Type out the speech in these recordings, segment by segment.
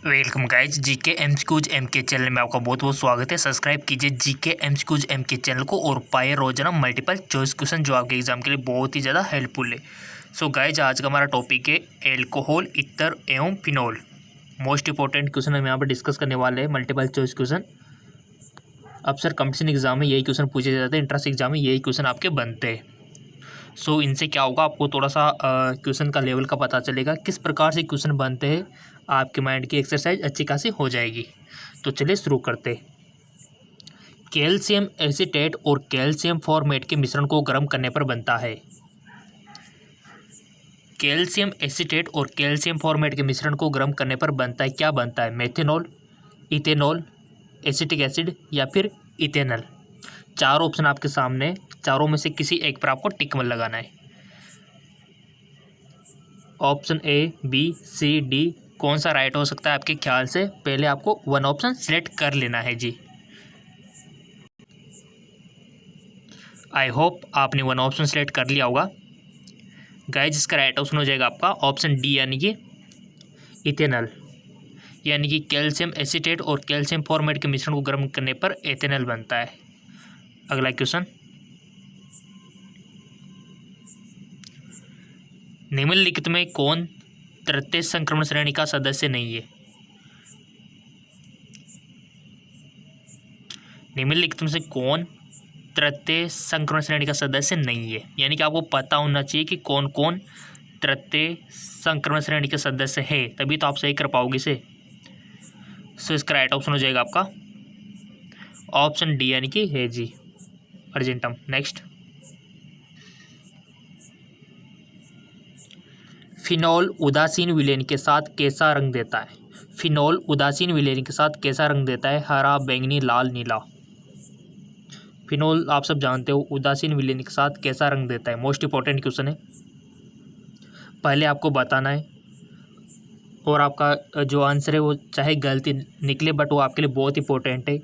Welcome guys GK MCQs MK channel में आपका बहुत बहुत स्वागत है। सब्सक्राइब कीजिए जीके एमसीक्यूज एमके चैनल को और पाए रोजाना मल्टीपल चॉइस क्वेश्चन जो आपके एग्जाम के लिए बहुत ही ज़्यादा हेल्पफुल है। सो गाइज आज का हमारा टॉपिक है एल्कोहल, इत्र एवं फिनॉल। मोस्ट इंपॉर्टेंट क्वेश्चन हम यहाँ पर डिस्कस करने वाले हैं, मल्टीपल चॉइस क्वेश्चन। अब सर कंपटीशन एग्जाम में यही क्वेश्चन पूछे जाते हैं, इंट्रेंस एग्जाम में यही क्वेश्चन आपके बनते हैं। सो इनसे क्या होगा, आपको थोड़ा सा क्वेश्चन का लेवल का पता चलेगा, किस प्रकार से क्वेश्चन बनते हैं, आपके माइंड की एक्सरसाइज अच्छी खासी हो जाएगी। तो चलिए शुरू करते। कैल्शियम एसीटेट और कैल्शियम फॉर्मेट के मिश्रण को गर्म करने पर बनता है। कैल्शियम एसीटेट और कैल्शियम फॉर्मेट के मिश्रण को गर्म करने पर बनता है, क्या बनता है? मेथेनॉल, इथेनॉल, एसिटिक एसिड या फिर इथेनॉल। चार ऑप्शन आपके सामने, चारों में से किसी एक पर आपको टिक मत लगाना है। Option A, B, C, D कौन सा राइट हो सकता है आपके ख्याल से? पहले आपको वन ऑप्शन सिलेक्ट कर लेना है जी। आई होप आपने वन ऑप्शन सिलेक्ट कर लिया होगा। गाइस इसका राइट ऑप्शन हो जाएगा आपका ऑप्शन डी, यानी कि इथेनॉल। यानी कि कैल्शियम एसीटेट और कैल्शियम फॉर्मेट के मिश्रण को गर्म करने पर इथेनॉल बनता है। अगला क्वेश्चन, निम्नलिखित में कौन तृतीय संक्रमण श्रेणी का सदस्य नहीं है? निम्नलिखित में से कौन तृतीय संक्रमण श्रेणी का सदस्य नहीं है? यानी कि आपको पता होना चाहिए कि कौन कौन तृतीय संक्रमण श्रेणी के सदस्य है, तभी तो आप सही कर पाओगे इसे। सो इसका राइट ऑप्शन हो जाएगा आपका ऑप्शन डी, यानी कि है जी, अर्जेंटम। नेक्स्ट, फिनॉल उदासीन विलेन के साथ कैसा रंग देता है? फिनॉल उदासीन विलेन के साथ कैसा रंग देता है? हरा, बैंगनी, लाल, नीला। फिनॉल आप सब जानते हो उदासीन विलेन के साथ कैसा रंग देता है। मोस्ट इंपॉर्टेंट क्वेश्चन है, पहले आपको बताना है और आपका जो आंसर है वो चाहे गलती निकले बट वो आपके लिए बहुत इंपॉर्टेंट है,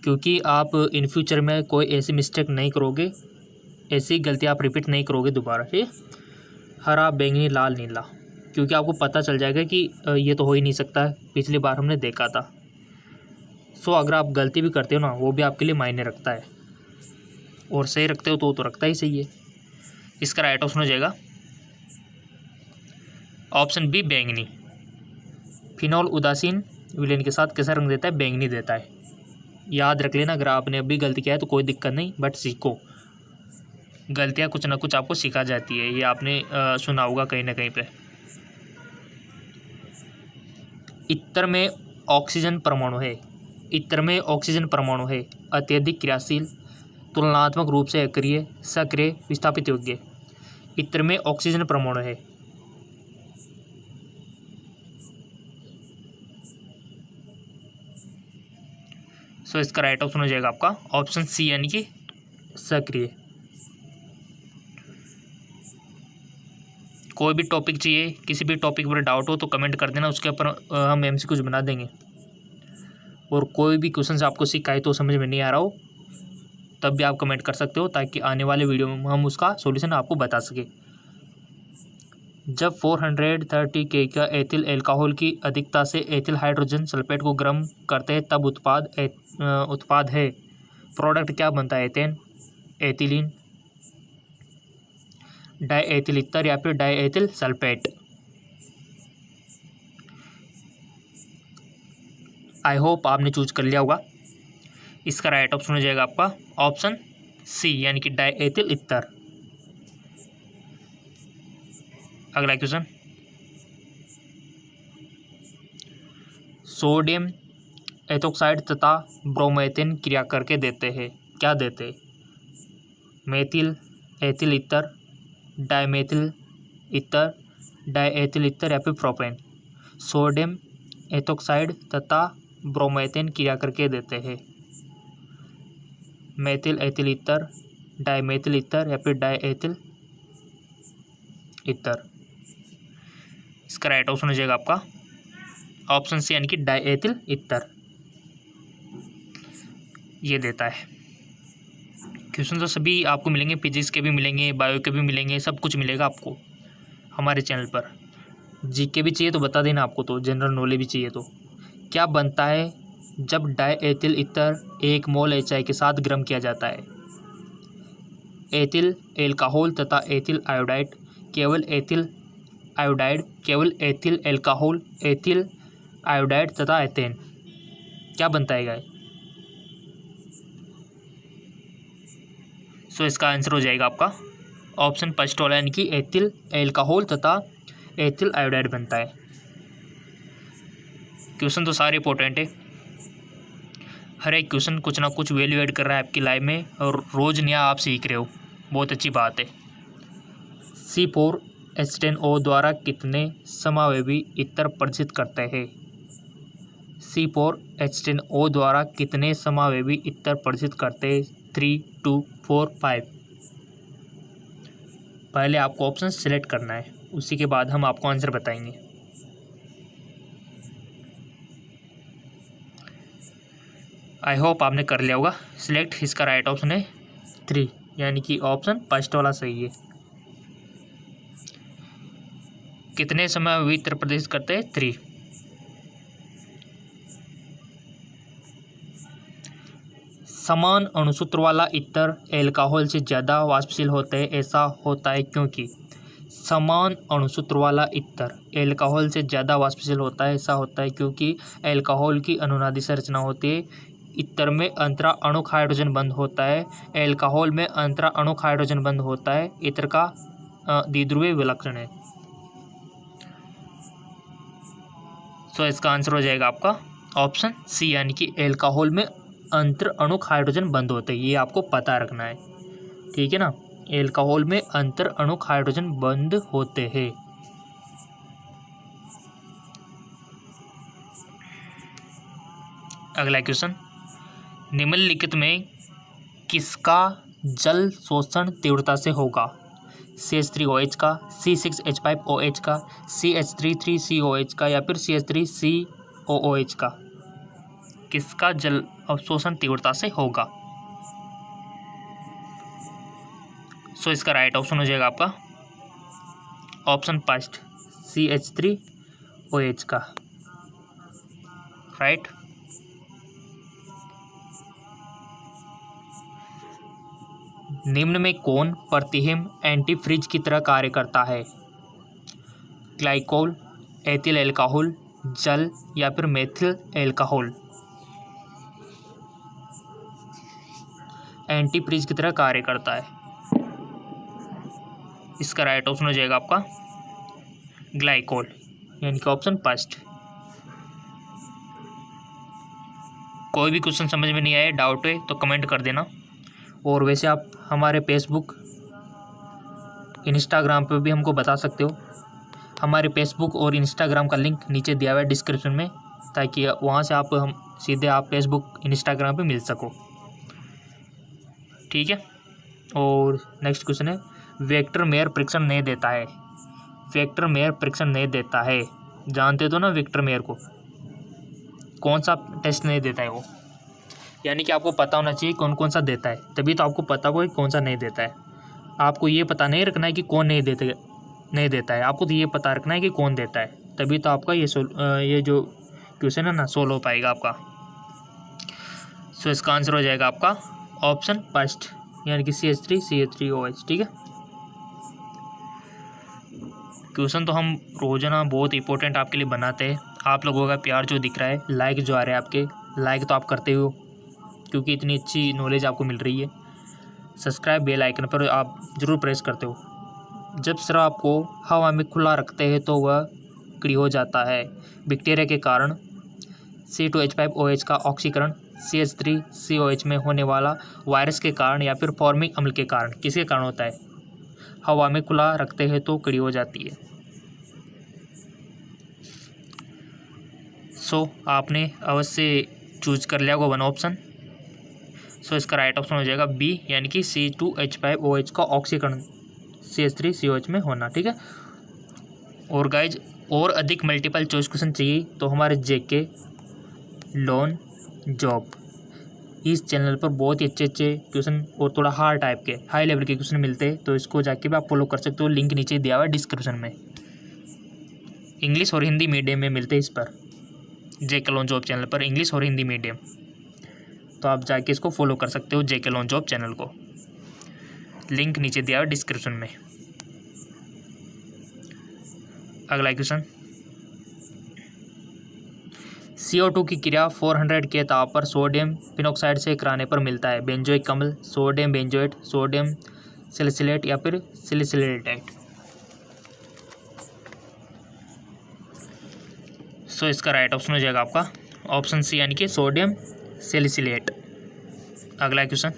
क्योंकि आप इन फ्यूचर में कोई ऐसी मिस्टेक नहीं करोगे, ऐसी गलती आप रिपीट नहीं करोगे दोबारा। ठीक, हरा, बैंगनी, लाल, नीला, क्योंकि आपको पता चल जाएगा कि ये तो हो ही नहीं सकता है, पिछली बार हमने देखा था। सो अगर आप गलती भी करते हो ना, वो भी आपके लिए मायने रखता है, और सही रखते हो तो रखता ही सही है। इसका राइट ऑप्शन हो जाएगा ऑप्शन बी, बैंगनी। फिनॉल उदासीन विलेन के साथ कैसा रंग देता है? बैंगनी देता है। याद रख लेना, अगर आपने अभी गलती किया है तो कोई दिक्कत नहीं, बट सीखो, गलतियाँ कुछ ना कुछ आपको सिखा जाती है, ये आपने सुना होगा कहीं ना कहीं पे। इत्र में ऑक्सीजन परमाणु है, इत्र में ऑक्सीजन परमाणु है, अत्यधिक क्रियाशील, तुलनात्मक रूप से अक्रिय, सक्रिय, विस्थापित योग्य। इत्र में ऑक्सीजन परमाणु है। सो इसका राइट ऑप्शन हो जाएगा आपका ऑप्शन सी, यानी कि सक्रिय। कोई भी टॉपिक चाहिए, किसी भी टॉपिक पर डाउट हो तो कमेंट कर देना, उसके ऊपर हम एमसीक्यूज बना देंगे। और कोई भी क्वेश्चन आपको शिकायत तो समझ में नहीं आ रहा हो तब भी आप कमेंट कर सकते हो, ताकि आने वाले वीडियो में हम उसका सॉल्यूशन आपको बता सके। जब 430 के का एथिल एल्कोहल की अधिकता से एथिल हाइड्रोजन सल्फेट को गर्म करते हैं तब उत्पाद है, प्रोडक्ट क्या बनता है? एथेन, एथिलीन, डाईएथिल इत्र या फिर डाईएथिल सल्फेट। आई होप आपने चूज कर लिया होगा। इसका राइट ऑप्शन हो जाएगा आपका ऑप्शन सी, यानी कि डाईएथिल इत्र। अगला क्वेश्चन, सोडियम एथोक्साइड तथा ब्रोमेथेन क्रिया करके देते हैं, क्या देते हैं? मेथिल एथिल इत्र, डाईमेथिल इत्र, डाईएथिल इत्र या फिर प्रोपेन। सोडियम एथोक्साइड तथा ब्रोमेथेन क्रिया करके देते हैं मेथिल एथिल इत्र, डाईमेथिल इत्र या फिर डाईएथिल इत्र। इसका राइट ऑप्शन हो जाएगा आपका ऑप्शन सी, यानी कि डाईएथिल इत्र ये देता है। क्वेश्चन तो सभी आपको मिलेंगे, फिजिक्स के भी मिलेंगे, बायो के भी मिलेंगे, सब कुछ मिलेगा आपको हमारे चैनल पर। जीके भी चाहिए तो बता देना आपको, तो जनरल नॉलेज भी चाहिए तो क्या बनता है जब डाई एथिल ईथर 1 मोल HI के साथ गर्म किया जाता है? एथिल एल्कोहल तथा एथिल आयोडाइड, केवल एथिल आयोडाइड, केवल एथिल एल्कोहल, एथिल आयोडाइड तथा एथेन। क्या बनता है गाइस? सो इसका आंसर हो जाएगा आपका ऑप्शन फर्स्ट वाला, यानी कि एथिल एल्कोहल तथा एथिल आयोडाइड बनता है। क्वेश्चन तो सारे इंपॉर्टेंट है, हर एक क्वेश्चन कुछ ना कुछ वैल्यू ऐड कर रहा है आपकी लाइफ में, और रोज़ नया आप सीख रहे हो, बहुत अच्छी बात है। C4H10O द्वारा कितने समावेवी ईथर प्रदर्शित करते हैं? C4H10O द्वारा कितने समावेवी ईथर प्रदर्शित करते हैं? 3, 2, 4, 5। पहले आपको ऑप्शन सेलेक्ट करना है, उसी के बाद हम आपको आंसर बताएंगे। आई होप आपने कर लिया होगा सिलेक्ट। इसका राइट ऑप्शन है 3, यानी कि ऑप्शन फर्स्ट वाला सही है। कितने समावेवी ईथर प्रदर्शित करते हैं? 3। समान अणुसूत्र वाला ईथर एल्कोहल से ज़्यादा वाष्पशील होते हैं, ऐसा होता है क्योंकि? समान अणुसूत्र वाला ईथर एल्कोहल से ज़्यादा वाष्पशील होता है, ऐसा होता है क्योंकि एल्कोहल की अनुनादी संरचना होती है। ईथर में अंतरा अणुक हाइड्रोजन बंद होता है, एल्कोहल में अंतरा अणुक हाइड्रोजन बंद होता है। ईथर का द्विध्रुवीय विलक्षण है। सो इसका आंसर हो जाएगा आपका ऑप्शन सी, यानी कि एल्कोहल में अंतर अणुक हाइड्रोजन बंद होते हैं। ये आपको पता रखना है, ठीक है ना। एल्कोहल में अंतर अणुक हाइड्रोजन बंद होते हैं। अगला क्वेश्चन, निम्नलिखित में किसका जल शोषण तीव्रता से होगा? CH3OH का, C6H5OH का, CH33COH का, या फिर CH3COOH का? किसका जल अवशोषण तीव्रता से होगा? सो इसका राइट ऑप्शन हो जाएगा आपका ऑप्शन फर्स्ट, CH3OH का, राइट। निम्न में कौन प्रतिहिम एंटीफ्रीज की तरह कार्य करता है? ग्लाइकोल, एथिल एल्कोहल, जल, या फिर मेथिल एल्कोहल? एंटीफ्रीज की तरह कार्य करता है। इसका राइट ऑप्शन हो जाएगा आपका ग्लाइकोल, यानी कि ऑप्शन फर्स्ट। कोई भी क्वेश्चन समझ में नहीं आए, डाउट है तो कमेंट कर देना। और वैसे आप हमारे फेसबुक, इंस्टाग्राम पे भी हमको बता सकते हो। हमारे फेसबुक और इंस्टाग्राम का लिंक नीचे दिया हुआ है डिस्क्रिप्शन में, ताकि वहाँ से आप हम सीधे आप फेसबुक इंस्टाग्राम पे मिल सको, ठीक है। और नेक्स्ट क्वेश्चन है, वेक्टर मेयर परीक्षण नहीं देता है। वेक्टर मेयर परीक्षण नहीं देता है, जानते तो ना वेक्टर मेयर को? कौन सा टेस्ट नहीं देता है वो? यानी कि आपको पता होना चाहिए कौन कौन सा देता है, तभी तो आपको पता होगा कि कौन सा नहीं देता है। आपको ये पता नहीं रखना है कि कौन नहीं देता है, आपको तो ये पता रखना है कि कौन देता है, तभी तो आपका ये जो क्वेश्चन है ना सोल्व हो पाएगा आपका। सो इसका आंसर हो जाएगा आपका ऑप्शन फर्स्ट, यानी कि CH3CH3OH, ठीक है। क्वेश्चन तो हम रोजाना बहुत इंपॉर्टेंट आपके लिए बनाते हैं। आप लोगों का प्यार जो दिख रहा है, लाइक जो आ रहे हैं आपके, लाइक तो आप करते हो क्योंकि इतनी अच्छी नॉलेज आपको मिल रही है। सब्सक्राइब बेल आइकन पर आप ज़रूर प्रेस करते हो। जब सिर आपको हवा में खुला रखते हैं तो वह सक्रिय हो जाता है। बैक्टीरिया के कारण, C2H5OH का ऑक्सीकरण, CH3COH में होने वाला वायरस के कारण, या फिर फॉर्मिक अम्ल के कारण? किसके कारण होता है? हवा में खुला रखते हैं तो सक्रिय हो जाती है। सो आपने अवश्य चूज कर लिया होगा वन ऑप्शन। सो इसका राइट ऑप्शन हो जाएगा बी, यानी कि C2H5OH का ऑक्सीकरण CH3COH में होना, ठीक है। और गाइज, और अधिक मल्टीपल चॉइस क्वेश्चन चाहिए तो हमारे JK लोन जॉब इस चैनल पर बहुत ही अच्छे अच्छे क्वेश्चन और थोड़ा हार्ड टाइप के हाई लेवल के क्वेश्चन मिलते हैं, तो इसको जाके भी आप फॉलो कर सकते हो। लिंक नीचे दिया हुआ है डिस्क्रिप्शन में। इंग्लिश और हिंदी मीडियम में मिलते हैं इस पर। जेके लॉन जॉब चैनल पर, इंग्लिश और हिंदी मीडियम। तो आप जाके इसको फॉलो कर सकते हो, जेके लॉन जॉब चैनल को, लिंक नीचे दिया है डिस्क्रिप्शन में। अगला क्वेश्चन, CO2 की क्रिया 400 के ताप पर सोडियम पिनॉक्साइड से कराने पर मिलता है बेंजोइक अम्ल, सोडियम बेंजोएट, सोडियम सैलिसिलेट या फिर सैलिसिलेटेट। सो इसका राइट ऑप्शन हो जाएगा आपका ऑप्शन सी यानी कि सोडियम सैलिसिलेट। अगला क्वेश्चन,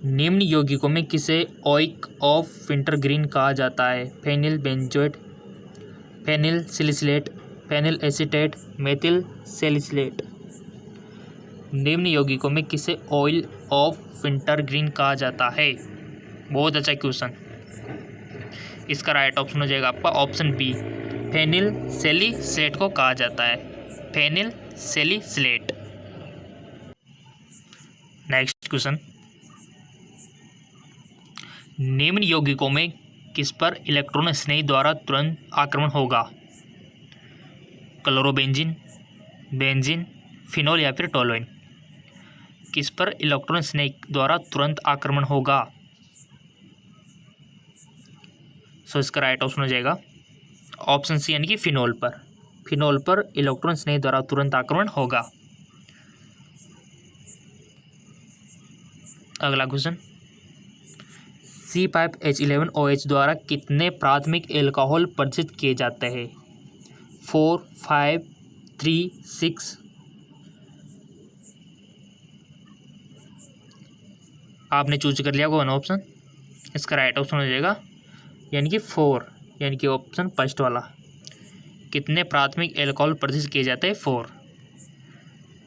निम्न यौगिकों में किसे ओइक ऑफ विंटरग्रीन कहा जाता है? Phenyl benzoate, phenyl salicylate, phenyl acetate, methyl salicylate. निम्न यौगिकों में किसे ऑयल ऑफ विंटरग्रीन कहा जाता है? बहुत अच्छा क्वेश्चन। इसका राइट ऑप्शन हो जाएगा आपका ऑप्शन बी, फेनिल सैलिसिलेट को कहा जाता है, फेनिल सैलिसिलेट। नेक्स्ट क्वेश्चन, निम्न यौगिकों में किस पर इलेक्ट्रॉन स्नेही द्वारा तुरंत आक्रमण होगा? क्लोरोबेंजीन, बेंजीन, फिनोल या फिर टोलुइन। किस पर इलेक्ट्रॉन स्नेही द्वारा तुरंत आक्रमण होगा? सो इसका राइट ऑप्शन हो जाएगा ऑप्शन सी यानी कि फिनोल पर, फिनोल पर इलेक्ट्रॉन स्नेही द्वारा तुरंत आक्रमण होगा। अगला क्वेश्चन, C5H11OH द्वारा कितने प्राथमिक एल्कोहल प्रदर्शित किए जाते हैं? 4, 5, 3, 6। आपने चूज कर लिया वन ऑप्शन। इसका राइट ऑप्शन हो जाएगा यानी कि 4 यानी कि ऑप्शन फर्स्ट वाला। कितने प्राथमिक एल्कोहल प्रदर्शित किए जाते हैं? 4।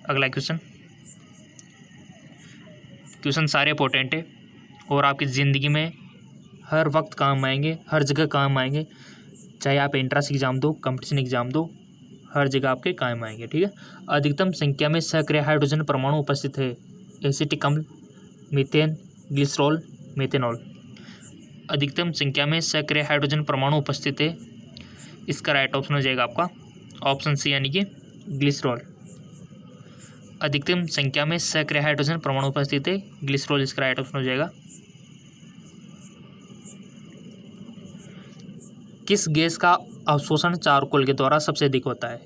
अगला क्वेश्चन, क्वेश्चन सारे इंपॉर्टेंट है और आपकी ज़िंदगी में हर वक्त काम आएंगे, हर जगह काम आएंगे। चाहे आप एंट्रेंस एग्ज़ाम दो, कंपटीशन एग्ज़ाम दो, हर जगह आपके काम आएंगे। ठीक है। अधिकतम संख्या में सक्रिय हाइड्रोजन परमाणु उपस्थित है? एसिटिक अम्ल, मीथेन, ग्लिसरॉल, मेथेनॉल। अधिकतम संख्या में सक्रिय हाइड्रोजन परमाणु उपस्थित है। इसका राइट ऑप्शन हो जाएगा आपका ऑप्शन सी यानी कि ग्लिसरॉल। अधिकतम संख्या में सक्रिय हाइड्रोजन परमाणु उपस्थित है, ग्लिसरॉल इसका राइट ऑप्शन हो जाएगा। किस गैस का अवशोषण चारकोल के द्वारा सबसे अधिक होता है?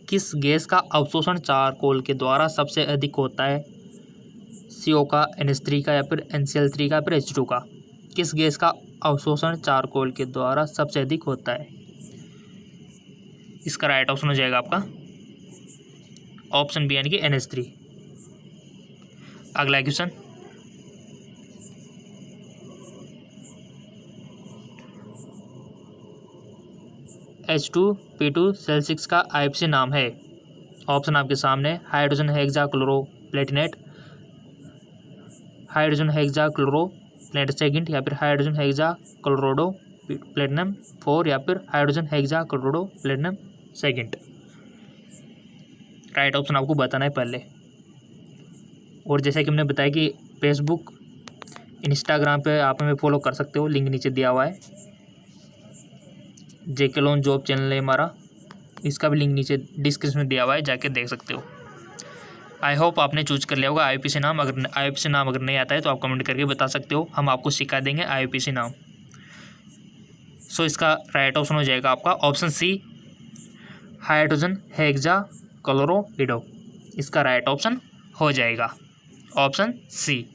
किस गैस का अवशोषण चारकोल के द्वारा सबसे अधिक होता है? CO का, NH3 का या फिर NCl3 का या फिर H2 का? किस गैस का अवशोषण चारकोल के द्वारा सबसे अधिक होता है? इसका राइट ऑप्शन हो जाएगा आपका ऑप्शन बी यानी कि NH3। अगला क्वेश्चन, H2P2Cl6 का IUPAC नाम है? ऑप्शन आपके सामने, hydrogen hexachloroplatinate, hydrogen hexachloroplate second या फिर हाइड्रोजन हेक्साक्लोरोडो प्लेटिनम 4 या फिर hydrogen hexachlorido platinum second. Right option आपको बताना है पहले। और जैसा कि हमने बताया कि फेसबुक, इंस्टाग्राम पे आप हमें फॉलो कर सकते हो, लिंक नीचे दिया हुआ है। जेके लॉन जॉब चैनल है हमारा, इसका भी लिंक नीचे डिस्क्रिप्शन में दिया हुआ है, जाके देख सकते हो। आई होप आपने चूज कर लिया होगा IUPAC नाम। अगर IUPAC नाम अगर नहीं आता है तो आप कमेंट करके बता सकते हो, हम आपको सिखा देंगे IUPAC नाम। सो इसका राइट ऑप्शन हो जाएगा आपका ऑप्शन सी, हाइड्रोजन हेक्साक्लोरोइड। इसका राइट ऑप्शन हो जाएगा ऑप्शन सी।